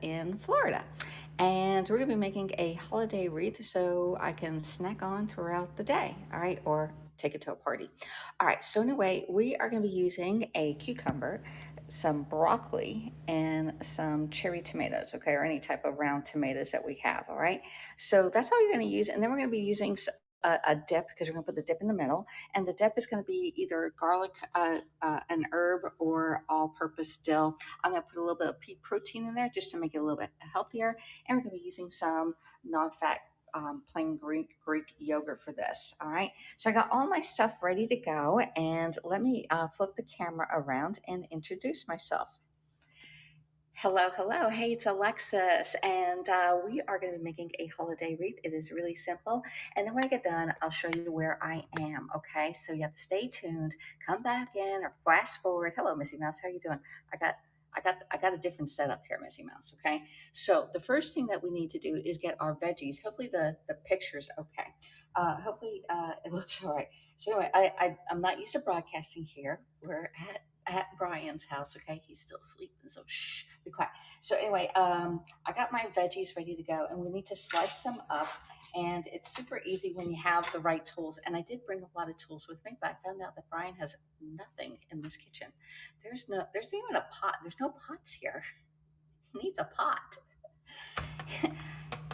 in Florida. And we're gonna be making a holiday wreath so I can snack on throughout the day, all right, or take it to a party. All right, so anyway, we are gonna be using a cucumber, some broccoli, and some cherry tomatoes, okay, or any type of round tomatoes that we have, all right? So that's all you're gonna use, and then we're gonna be using a dip because we're gonna put the dip in the middle, and the dip is gonna be either garlic, an herb, or all-purpose dill. I'm going to put a little bit of pea protein in there just to make it a little bit healthier. And we're going to be using some non-fat plain Greek yogurt for this. All right. So I got all my stuff ready to go. And let me flip the camera around and introduce myself. Hello, hello. Hey, it's Alexis, and we are going to be making a holiday wreath. It is really simple. And then when I get done, I'll show you where I am. Okay, so you have to stay tuned. Come back in or flash forward. Hello, Missy Mouse. How are you doing? I got a different setup here, Missy Mouse. Okay, so the first thing that we need to do is get our veggies. Hopefully the picture's okay. Hopefully it looks all right. So anyway, I'm not used to broadcasting here. We're at Brian's house. Okay, he's still sleeping, so shh, be quiet. So anyway, I got my veggies ready to go, and we need to slice them up. And it's super easy when you have the right tools. And I did bring a lot of tools with me, but I found out that Brian has nothing in this kitchen. There's even a pot. There's no pots here. He needs a pot.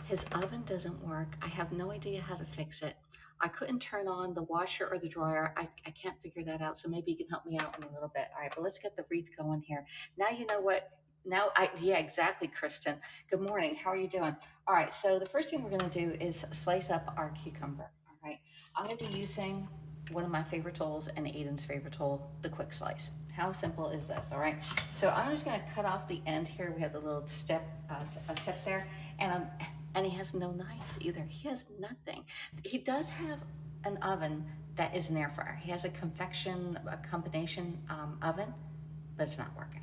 His oven doesn't work. I have no idea how to fix it. I couldn't turn on the washer or the dryer. I can't figure that out. So maybe you can help me out in a little bit. All right, but let's get the wreath going here. Now you know what. Yeah, exactly, Kristen. Good morning. How are you doing? All right, so the first thing we're going to do is slice up our cucumber. All right, I'm going to be using one of my favorite tools and Aiden's favorite tool, the quick slice. How simple is this? All right, so I'm just going to cut off the end here. We have the little a tip there, and he has no knives either. He has nothing. He does have an oven that is an air fryer. He has a combination oven, but it's not working.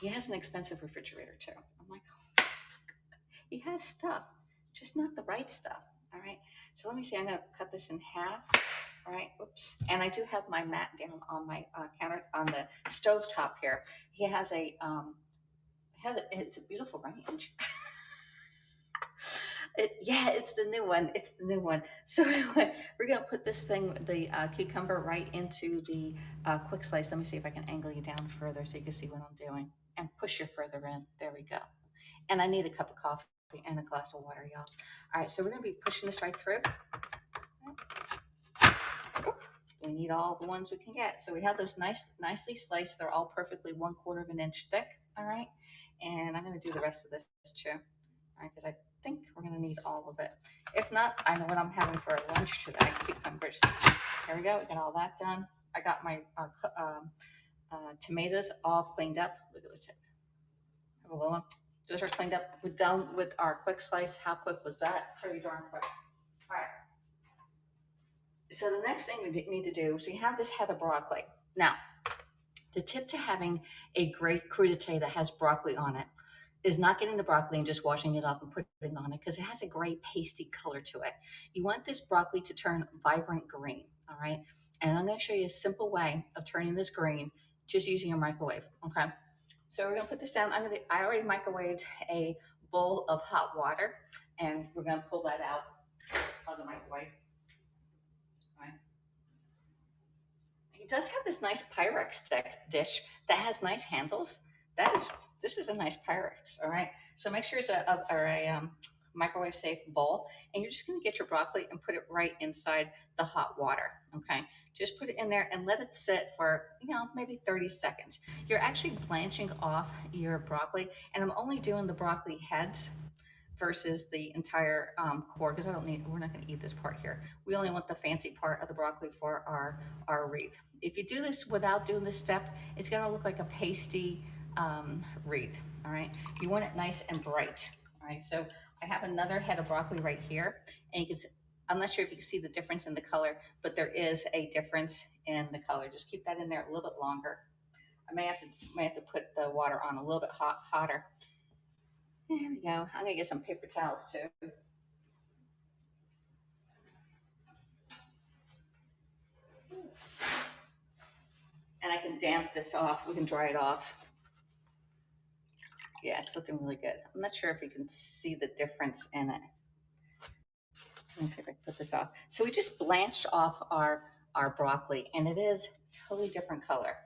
He has an expensive refrigerator too. I'm like, oh, he has stuff, just not the right stuff. All right. So let me see. I'm going to cut this in half. All right. Oops. And I do have my mat down on my counter on the stove top here. He has it's a beautiful range. Yeah, it's the new one. It's the new one. So anyway, we're gonna put this thing, the cucumber, right into the quick slice. Let me see if I can angle you down further so you can see what I'm doing, and push you further in. There we go. And I need a cup of coffee and a glass of water, y'all. All right, so we're gonna be pushing this right through. We need all the ones we can get. So we have those nicely sliced. They're all perfectly 1/4 of an inch thick. All right, and I'm gonna do the rest of this too. All right, because I think we're gonna need all of it. If not, I know what I'm having for lunch today: cucumbers. There we go. We got all that done. I got my tomatoes all cleaned up. Look at the tip. Have a little one. Those are cleaned up. We're done with our quick slice. How quick was that? Pretty darn quick. All right. So the next thing we need to do, so you have this head of broccoli. Now, the tip to having a great crudité that has broccoli on it is not getting the broccoli and just washing it off and putting on it, because it has a great pasty color to it. You want this broccoli to turn vibrant green, all right? And I'm going to show you a simple way of turning this green just using your microwave, okay? So we're going to put this down. I already microwaved a bowl of hot water, and we're going to pull that out of the microwave. Right. He does have this nice Pyrex dish that has nice handles. This is a nice Pyrex. All right. So make sure it's a microwave safe bowl, and you're just going to get your broccoli and put it right inside the hot water. Okay. Just put it in there and let it sit for, maybe 30 seconds. You're actually blanching off your broccoli, and I'm only doing the broccoli heads versus the entire core, because we're not going to eat this part here. We only want the fancy part of the broccoli for our wreath. If you do this without doing this step, it's going to look like a pasty wreath. All right, you want it nice and bright. All right, so I have another head of broccoli right here, and you can I'm not sure if you can see the difference in the color, but there is a difference in the color. Just keep that in there a little bit longer. I may have to put the water on a little bit hotter. There we go. I'm gonna get some paper towels too. And I can damp this off. We can dry it off. Yeah, it's looking really good. I'm not sure if you can see the difference in it. Let me see if I can put this off. So we just blanched off our broccoli, and it is a totally different color.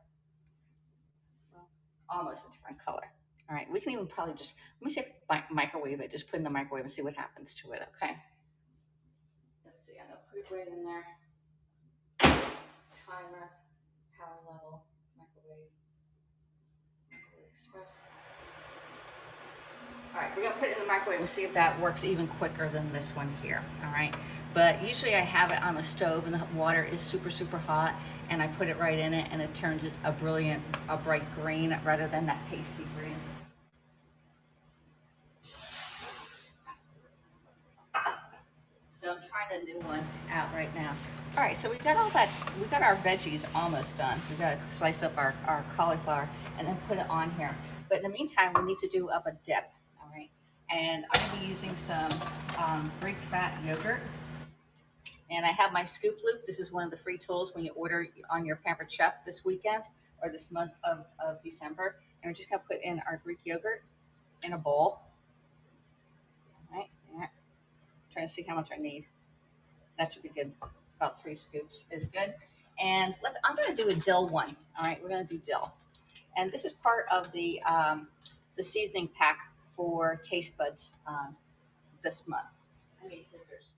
Well, almost a different color. All right, we can even probably just, let me see if microwave it. Just put it in the microwave and see what happens to it, okay? Let's see, I'm gonna put it right in there. Timer, power level, microwave, microwave express. All right, we're gonna put it in the microwave and see if that works even quicker than this one here, all right? But usually I have it on the stove and the water is super, super hot, and I put it right in it and it turns it a bright green rather than that pasty green. So I'm trying a new one out right now. All right, so we got all that, we got our veggies almost done. We got to slice up our cauliflower and then put it on here. But in the meantime, we need to do up a dip, all right? And I'm gonna be using some Greek fat yogurt. And I have my scoop loop. This is one of the free tools when you order on your Pampered Chef this weekend or this month of December. And we're just gonna put in our Greek yogurt in a bowl. All right, yeah. Trying to see how much I need. That should be good. About 3 scoops is good. And I'm going to do a dill one. All right, we're going to do dill. And this is part of the seasoning pack for Taste Buds this month. I need scissors.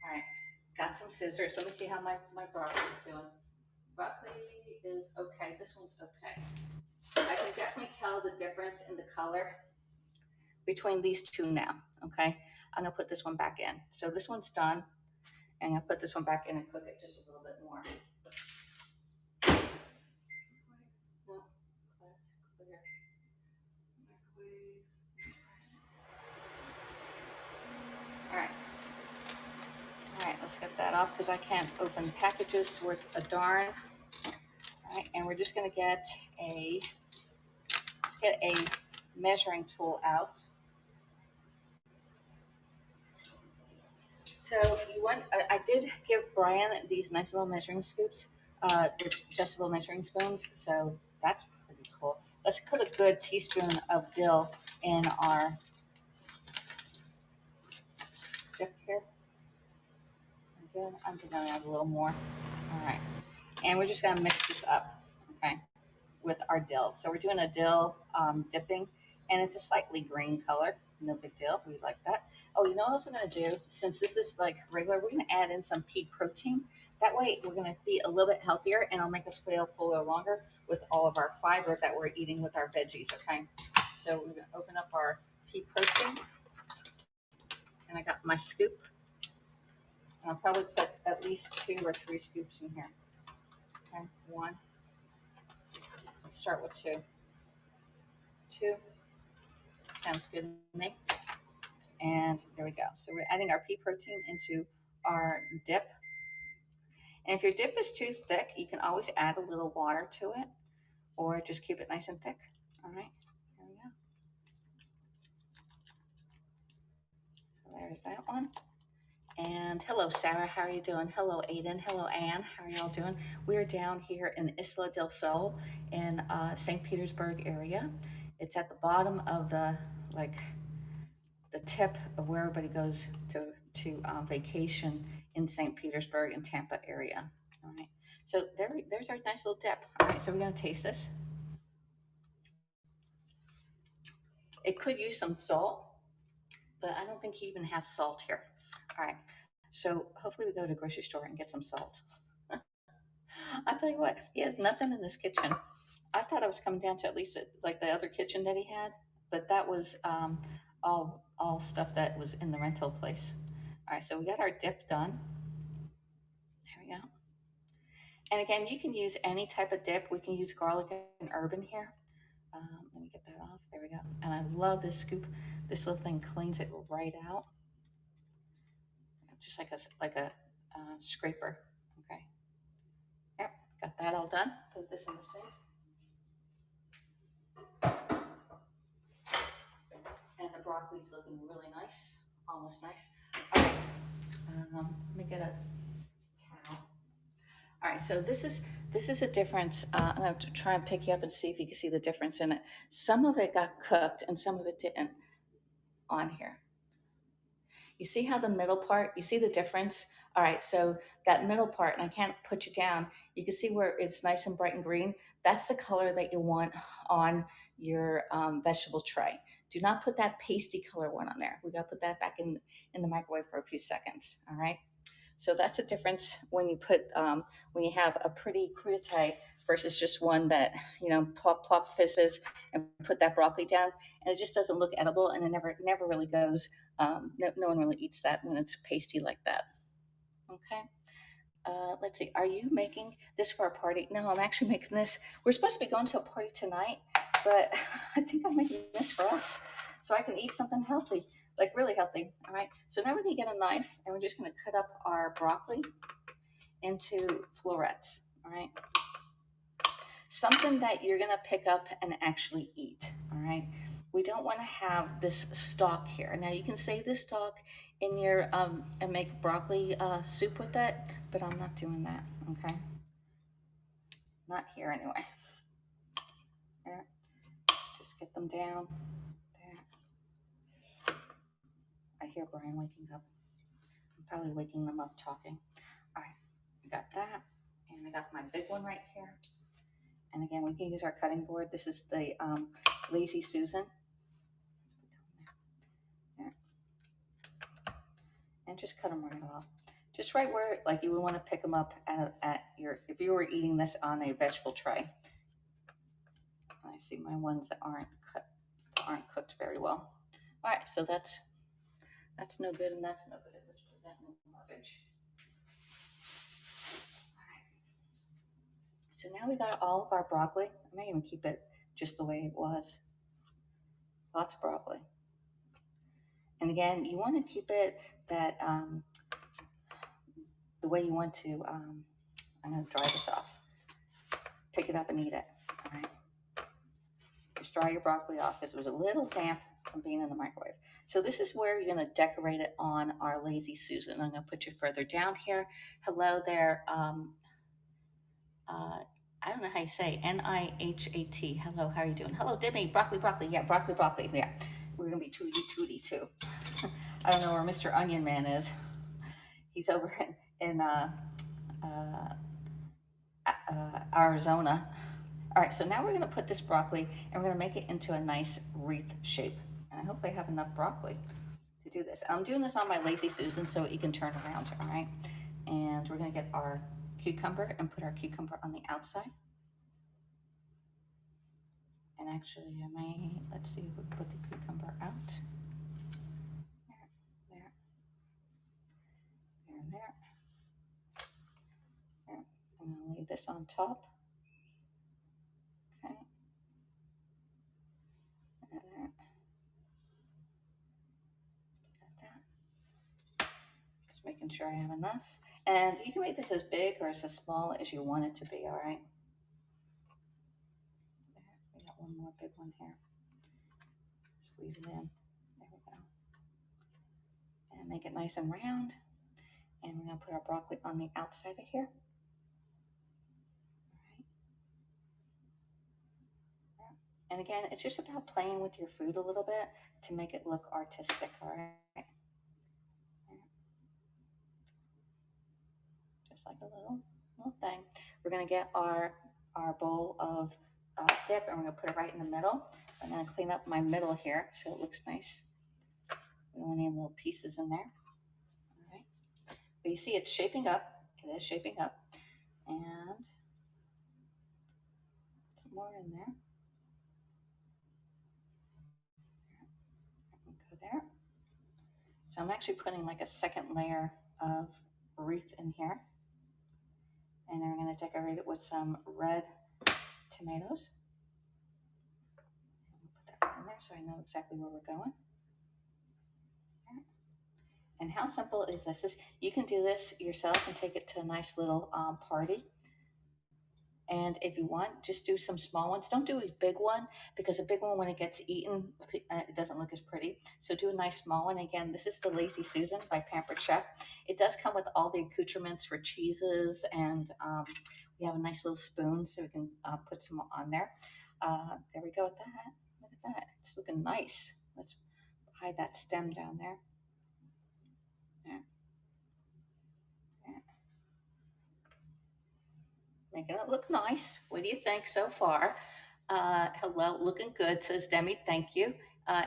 All right, got some scissors. Let me see how my broccoli is doing. Broccoli is okay. This one's okay. I can definitely tell the difference in the color between these two now. Okay, I'm gonna put this one back in. So this one's done. And I'll put this one back in and cook it just a little bit more. No, clear. Microwave. All right. All right, let's get that off because I can't open packages worth a darn. All right, and we're just gonna let's get a measuring tool out. So you want, I did give Brian these nice little measuring scoops, adjustable measuring spoons. So that's pretty cool. Let's put a good teaspoon of dill in our dip here. Good. I'm just gonna add a little more. All right, and we're just gonna mix this up, okay, with our dill. So we're doing a dill dipping, and it's a slightly green color. No big deal. We like that. Oh, you know what else we're gonna do? Since this is like regular, we're gonna add in some pea protein. That way, we're gonna be a little bit healthier, and it'll make us feel fuller longer with all of our fiber that we're eating with our veggies. Okay. So we're gonna open up our pea protein, and I got my scoop. And I'll probably put at least 2 or 3 scoops in here. Okay, 1. Let's start with 2. 2. Sounds good to me. And there we go. So we're adding our pea protein into our dip. And if your dip is too thick, you can always add a little water to it or just keep it nice and thick. All right, here we go. So there's that one. And hello, Sarah. How are you doing? Hello, Aiden. Hello, Anne. How are y'all doing? We're down here in Isla del Sol in St. Petersburg area. It's at the bottom of the tip of where everybody goes to vacation in St. Petersburg and Tampa area. All right. So there's our nice little dip. All right. So we're gonna taste this. It could use some salt, but I don't think he even has salt here. All right. So hopefully we go to the grocery store and get some salt. I'll tell you what, he has nothing in this kitchen. I thought I was coming down to at least like the other kitchen that he had, but that was all stuff that was in the rental place. All right, so we got our dip done. There we go. And again, you can use any type of dip. We can use garlic and herb in here. Let me get that off. There we go. And I love this scoop. This little thing cleans it right out, just like a scraper. Okay. Yep, got that all done. Put this in the sink. And the broccoli's looking really nice, almost nice. All right, let me get a towel. All right, so this is a difference. I'm going to try and pick you up and see if you can see the difference in it. Some of it got cooked and some of it didn't on here. You see how the middle part, you see the difference? All right, so that middle part, and I can't put you down, you can see where it's nice and bright and green. That's the color that you want on your vegetable tray. Do not put that pasty color one on there. We got to put that back in the microwave for a few seconds, all right? So that's a difference when you put when you have a pretty crudité versus just one that plop plop fizzes and put that broccoli down, and it just doesn't look edible, and it never really goes. No one really eats that when it's pasty like that. Okay. Let's see. Are you making this for a party? No, I'm actually making this. We're supposed to be going to a party tonight, but I think I'm making this for us so I can eat something healthy, like really healthy. All right. So now we're going to get a knife and we're just going to cut up our broccoli into florets. All right. Something that you're going to pick up and actually eat. All right. We don't want to have this stalk here. Now you can save this stalk in your and make broccoli soup with it, but I'm not doing that. Okay. Not here anyway. There. Just get them down. There. I hear Brian waking up. I'm probably waking them up talking. All right. I got that. And I got my big one right here. And again, we can use our cutting board. This is the Lazy Susan. There. And just cut them right off. Just right where, like, you would want to pick them up at your, if you were eating this on a vegetable tray. I see my ones that aren't cooked very well. All right, so that's no good and that's no good. Let's put that in the garbage. All right. So now we got all of our broccoli. I may even keep it just the way it was. Lots of broccoli. And again, you want to keep it that the way you want to. I'm going to dry this off. Pick it up and eat it. All right. Just dry your broccoli off because it was a little damp from being in the microwave. So this is where you're going to decorate it on our Lazy Susan. I'm going to put you further down here. Hello there. I don't know how you say Nihat. Hello, how are you doing? Hello, Demi. Broccoli. Yeah, broccoli. Yeah, we're going to be tooty too. I don't know where Mr. Onion Man is. He's over in Arizona. All right, so now we're going to put this broccoli and we're going to make it into a nice wreath shape. And I hope I have enough broccoli to do this. I'm doing this on my Lazy Susan so you can turn around, all right? And we're going to get our cucumber and put our cucumber on the outside. And actually, let's see if we put the cucumber out. There. I'm going to lay this on top. Okay. There. That. Just making sure I have enough. And you can make this as big or as small as you want it to be, all right? There. We got one more big one here. Squeeze it in. There we go. And make it nice and round. And we're going to put our broccoli on the outside of here. And again, it's just about playing with your food a little bit to make it look artistic, all right? Just like a little thing. We're gonna get our bowl of dip and we're gonna put it right in the middle. I'm gonna clean up my middle here so it looks nice. We don't want any little pieces in there, all right? But you see it's shaping up. It is shaping up. And some more in there. There. So I'm actually putting like a second layer of wreath in here. And then we're going to decorate it with some red tomatoes. And we'll put that right in there so I know exactly where we're going. And how simple is this? You can do this yourself and take it to a nice little party. And if you want, just do some small ones. Don't do a big one because a big one, when it gets eaten, it doesn't look as pretty. So do a nice small one. Again, this is the Lazy Susan by Pampered Chef. It does come with all the accoutrements for cheeses, and we have a nice little spoon so we can put some on there. There we go with that. Look at that. It's looking nice. Let's hide that stem down there. Yeah, yeah. Making it look nice. What do you think so far? Hello, looking good, says Demi. Thank you.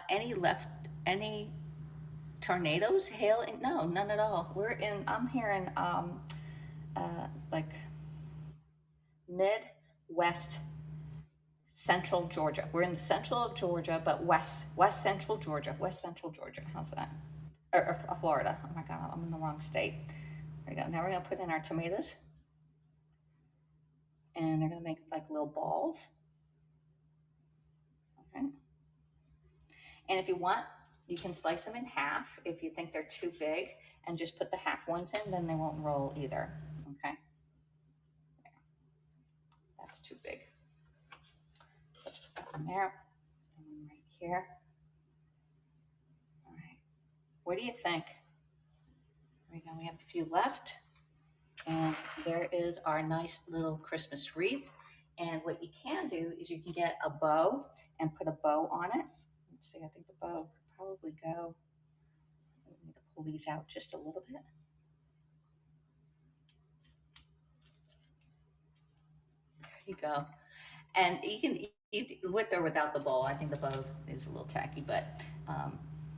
Any tornadoes, hail? No, none at all. I'm here in like Midwest Central Georgia. We're in the central of Georgia, but West Central Georgia. West Central Georgia. How's that? Or Florida. Oh my God, I'm in the wrong state. There we go. Now we're gonna put in our tomatoes, and they're gonna make like little balls. Okay. And if you want, you can slice them in half if you think they're too big, and just put the half ones in, then they won't roll either. Okay. That's too big. Let's put that in there, and then right here. All right. What do you think? Right now we have a few left, and there is our nice little Christmas wreath. And what you can do is you can get a bow and put a bow on it. Let's see, I think the bow could probably go. We need to pull these out just a little bit. There you go. And you can eat with or without the bowl. I think the bow is a little tacky, but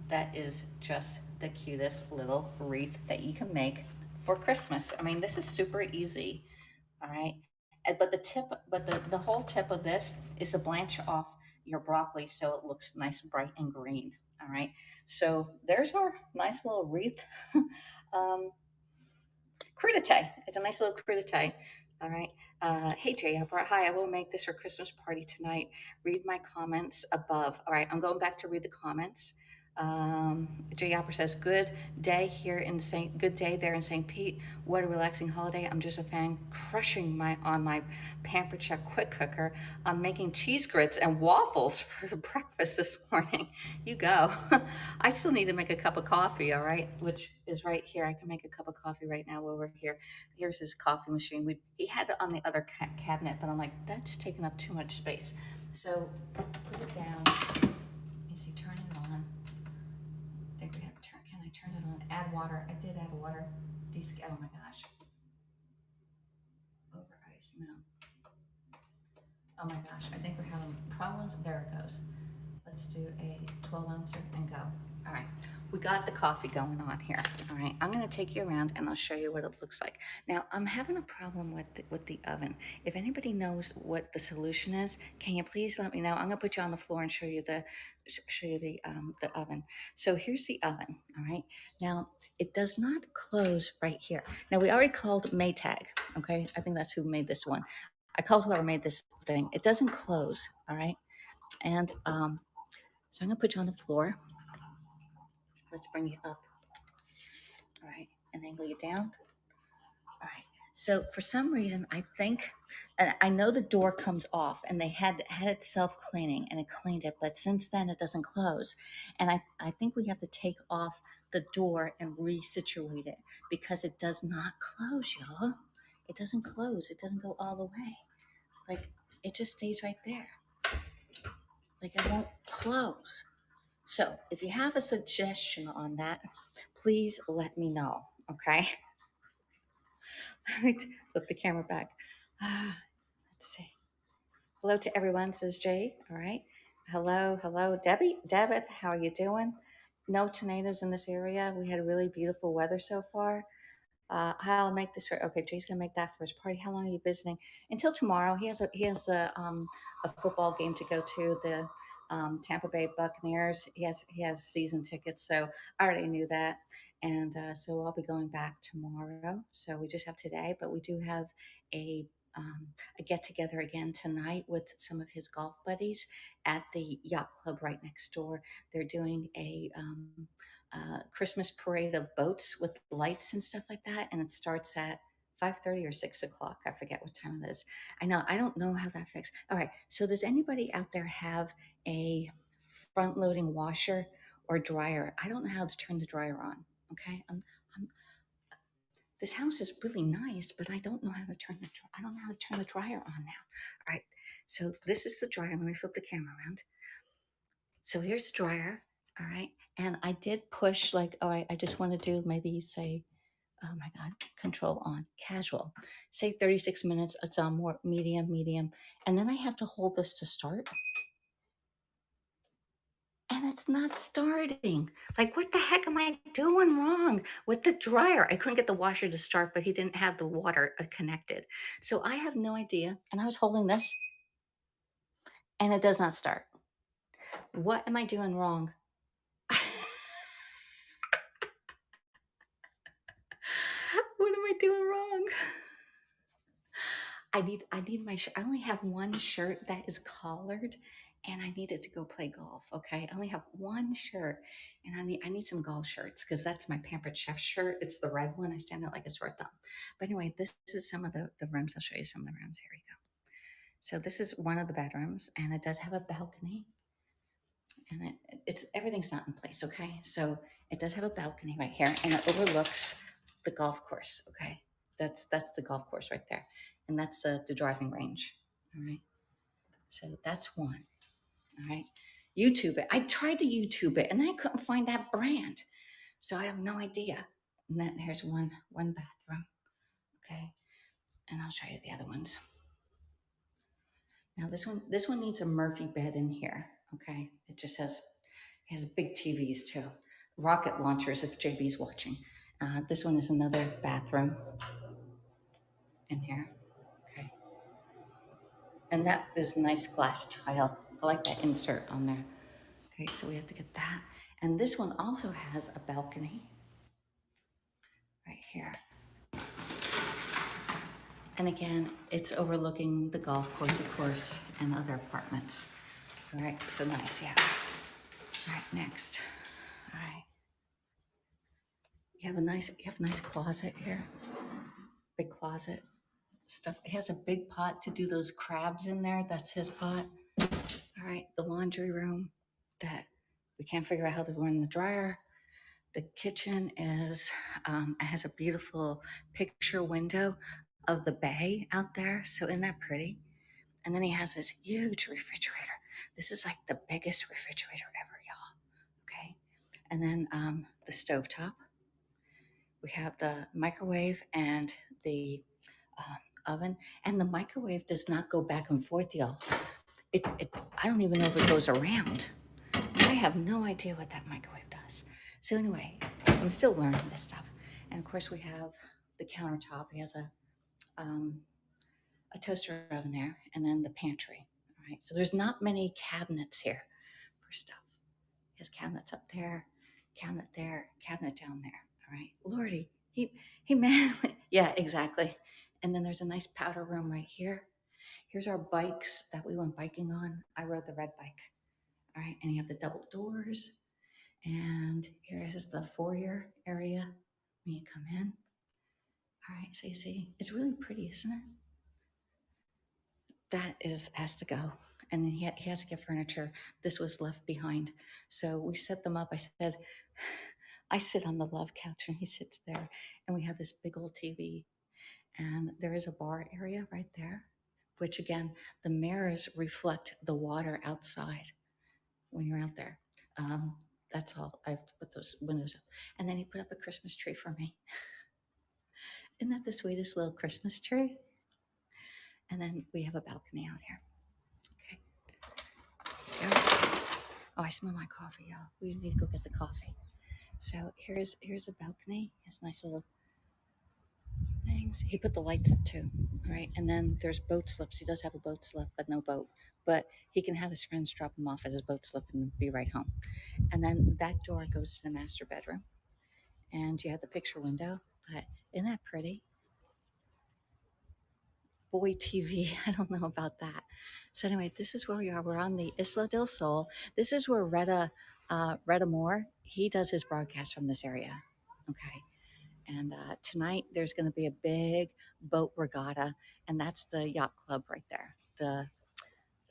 that is just the cutest little wreath that you can make for Christmas. I mean, this is super easy. All right. But the whole tip of this is to blanch off your broccoli so it looks nice, bright, and green. All right. So there's our nice little wreath. um, crudite. It's a nice little crudite. All right. Hey, Jay, hi, I will make this for Christmas party tonight. Read my comments above. All right, I'm going back to read the comments. Jay Yapper says, good day there in St. Pete. What a relaxing holiday. I'm just a fan crushing on my Pampered Chef quick cooker. I'm making cheese grits and waffles for breakfast this morning. You go. I still need to make a cup of coffee, all right, which is right here. I can make a cup of coffee right now over here. Here's his coffee machine. He had it on the other cabinet, but I'm like, that's taking up too much space. So put it down. Let me see, turn it on. I think we have to turn, can I turn it on? Add water. I did add water. Oh my gosh. Over ice, no. Oh my gosh, I think we're having problems. There it goes. Let's do a 12 ouncer and go. All right, we got the coffee going on here. All right, I'm gonna take you around and I'll show you what it looks like. Now, I'm having a problem with the oven. If anybody knows what the solution is, can you please let me know? I'm gonna put you on the floor and show you the oven. So here's the oven, all right? Now, it does not close right here. Now, we already called Maytag, okay? I think that's who made this one. I called whoever made this thing. It doesn't close, all right? And so I'm gonna put you on the floor. Let's bring you up. All right, and angle you down. All right. So for some reason, I think, and I know the door comes off, and they had it self cleaning, and it cleaned it, but since then it doesn't close, and I think we have to take off the door and resituate it because it does not close, y'all. It doesn't close. It doesn't go all the way. Like it just stays right there. Like it won't close. So if you have a suggestion on that, please let me know. Okay. Let me flip the camera back. Let's see. Hello to everyone, says Jay. All right. Hello, Debbie. Debit, how are you doing? No tornadoes in this area. We had really beautiful weather so far. I'll make this for. Okay, Jay's gonna make that for his party. How long are you visiting? Until tomorrow. He has a football game to go to. The Tampa Bay Buccaneers. He has season tickets, so I already knew that, and so I'll be going back tomorrow. So we just have today, but we do have a a get together again tonight with some of his golf buddies at the yacht club right next door. They're doing a Christmas parade of boats with lights and stuff like that, and it starts at 5:30 or 6 o'clock. I forget what time it is. I know I don't know how that fixed. All right. So does anybody out there have a front loading washer or dryer? I don't know how to turn the dryer on. Okay. I'm this house is really nice, but I don't know how to turn I don't know how to turn the dryer on now. All right. So this is the dryer. Let me flip the camera around. So here's the dryer. All right. And I did push like, all right, I just want to do maybe say, oh my God, control on casual. Say 36 minutes. It's on more medium, medium. And then I have to hold this to start. And it's not starting. Like, what the heck am I doing wrong with the dryer? I couldn't get the washer to start, but he didn't have the water connected. So I have no idea. And I was holding this and it does not start. What am I doing wrong? What am I doing wrong? I need my shirt. I only have one shirt that is collared and I need it to go play golf. Okay. I only have one shirt and I need some golf shirts because that's my Pampered Chef shirt. It's the red one. I stand out like a sore thumb. But anyway, this is some of the rooms. I'll show you some of the rooms. Here we go. So this is one of the bedrooms and it does have a balcony and it's everything's not in place. Okay. So it does have a balcony right here and it overlooks the golf course. Okay. That's the golf course right there. And that's the driving range. All right. So that's one. All right. YouTube it. I tried to YouTube it and I couldn't find that brand. So I have no idea. And then here's one bathroom. Okay. And I'll show you the other ones. Now this one needs a Murphy bed in here. Okay. It just has big TVs too. Rocket launchers if JB's watching. This one is another bathroom in here. Okay. And that is nice glass tile. I like that insert on there. Okay, so we have to get that. And this one also has a balcony right here. And again, it's overlooking the golf course, of course, and other apartments. All right, so nice, yeah. All right, next. All right. You have a nice closet here. Big closet. Stuff. He has a big pot to do those crabs in there. That's his pot. All right, the laundry room that we can't figure out how to run the dryer. The kitchen has a beautiful picture window of the bay out there. So isn't that pretty? And then he has this huge refrigerator. This is like the biggest refrigerator ever, y'all. Okay. And then the stovetop. We have the microwave and the oven. And the microwave does not go back and forth, y'all. I don't even know if it goes around. I have no idea what that microwave does. So anyway, I'm still learning this stuff. And of course, we have the countertop. He has a toaster oven there, and then the pantry. All right. So there's not many cabinets here for stuff. He has cabinets up there, cabinet there, cabinet down there. All right. Lordy, he man. Yeah, exactly. And then there's a nice powder room right here. Here's our bikes that we went biking on. I rode the red bike. All right. And you have the double doors. And here is the foyer area when you come in. All right, so you see, it's really pretty, isn't it? Has to go. And then he has to get furniture. This was left behind. So we set them up. I said, I sit on the love couch and he sits there. And we have this big old TV. And there is a bar area right there, which again, the mirrors reflect the water outside when you're out there. That's all. I have to put those windows up. And then he put up a Christmas tree for me. Isn't that the sweetest little Christmas tree? And then we have a balcony out here. Okay. Oh, I smell my coffee, y'all. We need to go get the coffee. So here's a balcony. It's nice little things. He put the lights up too. All right. And then there's boat slips. He does have a boat slip, but no boat. But he can have his friends drop him off at his boat slip and be right home. And then that door goes to the master bedroom. And you have the picture window. But isn't that pretty? Boy TV. I don't know about that. So anyway, this is where we are. We're on the Isla del Sol. This is where Retta Moore, he does his broadcast from this area. Okay. And tonight there's going to be a big boat regatta, and that's the yacht club right there. The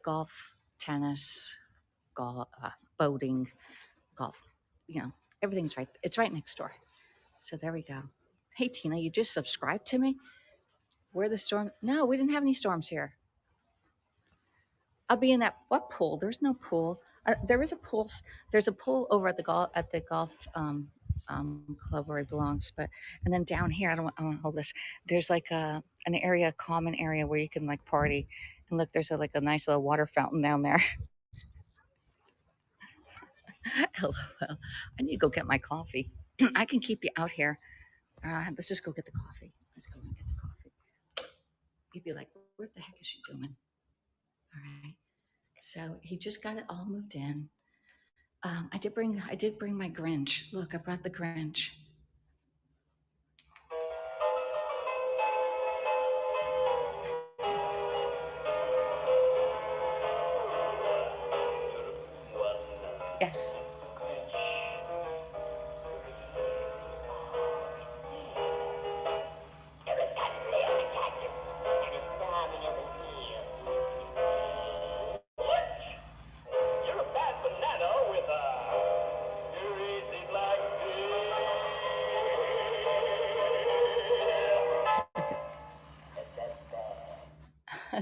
golf, tennis, golf, boating, golf. You know, everything's right. It's right next door. So there we go. Hey Tina, you just subscribed to me. Where the storm? No, we didn't have any storms here. I'll be in that. What pool? There's no pool. There is a pool. There's a pool over at the golf club where it belongs. But and then down here, I don't hold this. There's like an area, a common area where you can like party. And look, there's like a nice little water fountain down there. LOL. I need to go get my coffee. I can keep you out here. Let's just go get the coffee. Let's go and get the coffee. You'd be like, what the heck is she doing? All right. So he just got it all moved in. I did bring my Grinch. Look, I brought the Grinch. Yes.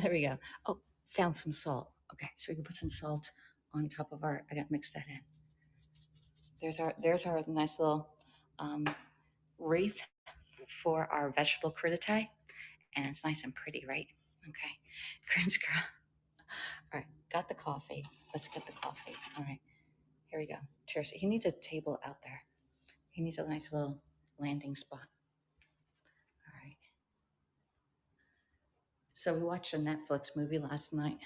There we go. Oh, found some salt. Okay, so we can put some salt on top of our. I got to mix that in. There's our nice little um, wreath for our vegetable crudité, and it's nice and pretty, right? Okay, Grinch girl. All right, got the coffee. Let's get the coffee. All right, here we go. Cheers. He needs a table out there. He needs a nice little landing spot. All right. So we watched a Netflix movie last night.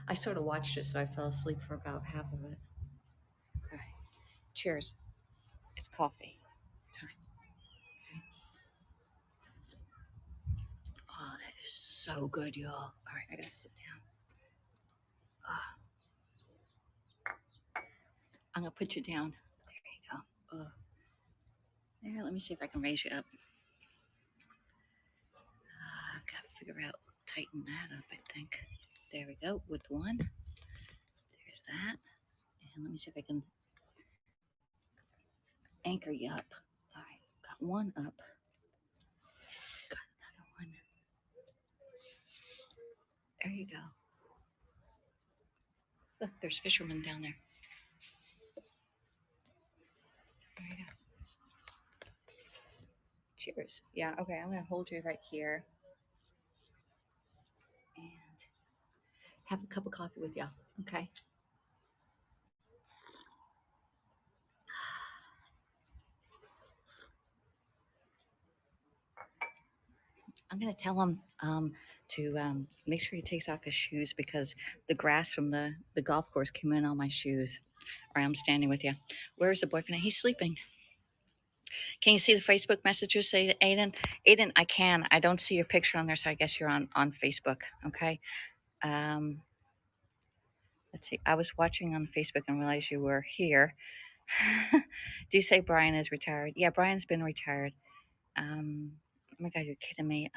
I sort of watched it, so I fell asleep for about half of it. All right. Cheers. It's coffee time. Okay. Oh, that is so good, y'all. All right, I gotta sit down. Oh, I'm gonna put you down. There you go. Oh, there. Let me see if I can raise you up. I've got to figure out tighten that up. I think. There we go. With one. There's that. And let me see if I can anchor you up. All right, got one up. Got another one. There you go. Look, there's fishermen down there. There you go. Cheers. Yeah, okay, I'm gonna hold you right here and have a cup of coffee with y'all. Okay. I'm gonna tell him to make sure he takes off his shoes because the grass from the golf course came in on my shoes. All right, I'm standing with you. Where's the boyfriend? He's sleeping. Can you see the Facebook messages? Say, Aiden. Aiden, I can. I don't see your picture on there, so I guess you're on Facebook. Okay. Um, let's see. I was watching on Facebook and realized you were here. Do you say Brian is retired? Yeah, Brian's been retired. Oh my God, you're kidding me.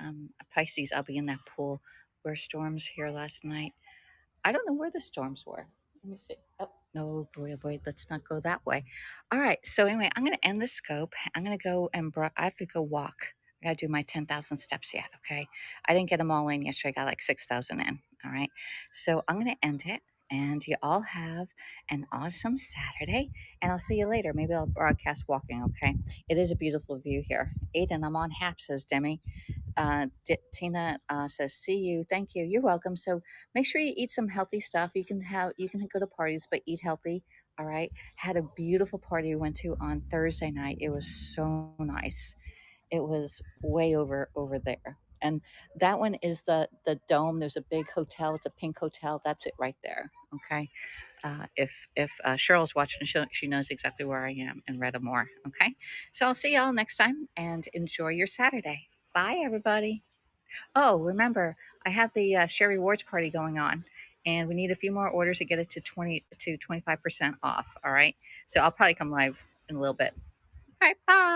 Pisces, I'll be in that pool. Were storms here last night? I don't know where the storms were. Let me see. Oh, no, boy, oh boy, let's not go that way. All right. So, anyway, I'm going to end the scope. I'm going to go and I have to go walk. I got to do my 10,000 steps yet. Okay. I didn't get them all in yesterday. I got like 6,000 in. All right. So, I'm going to end it. And you all have an awesome Saturday. And I'll see you later. Maybe I'll broadcast walking. Okay. It is a beautiful view here. Aiden, I'm on Hap, says Demi. Tina says, "See you, thank you. You're welcome." So make sure you eat some healthy stuff. You can go to parties, but eat healthy. All right. Had a beautiful party we went to on Thursday night. It was so nice. It was way over there. And that one is the dome. There's a big hotel. It's a pink hotel. That's it right there. Okay. If Cheryl's watching, she knows exactly where I am in Redamore. Okay. So I'll see y'all next time and enjoy your Saturday. Bye, everybody. Oh, remember, I have the share rewards party going on, and we need a few more orders to get it to 25% off. All right. So I'll probably come live in a little bit. All right. Bye.